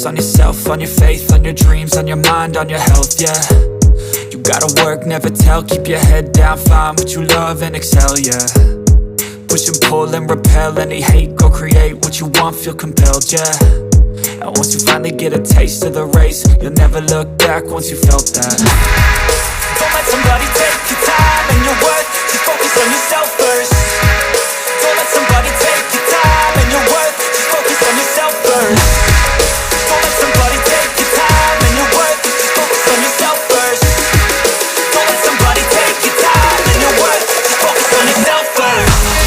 on yourself, on your faith, on your dreams, on your mind, on your health, yeah. You gotta work, never tell, keep your head down, find what you love and excel, yeah. Push and pull and repel any hate, go create what you want, feel compelled, yeah. And once you finally get a taste of the race, you'll never look back once you felt that. Don't let somebody take your time and your worth, just focus on yourself first. Don't let somebody take your time and your worth, just focus on yourself first. Don't let somebody take your time and your worth, just focus on yourself first. Don't let somebody take your time and your worth, just focus on yourself first.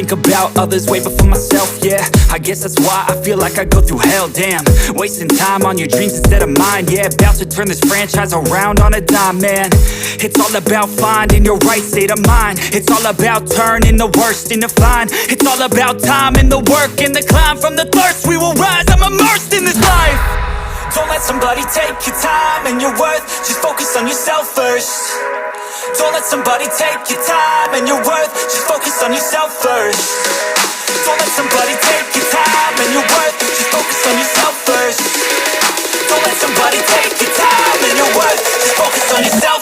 About others way before myself, yeah. I guess that's why I feel like I go through hell, damn. Wasting time on your dreams instead of mine, yeah. About to turn this franchise around on a dime, man. It's all about finding your right state of mind. It's all about turning the worst into fine. It's all about time and the work and the climb. From the thirst we will rise, I'm immersed in this life. Don't let somebody take your time and your worth, just focus on yourself first. Don't let somebody take your time and your worth, just focus on yourself first. Don't let somebody take your time and your worth, just focus on yourself first. Don't let somebody take your time and your worth, just focus on yourself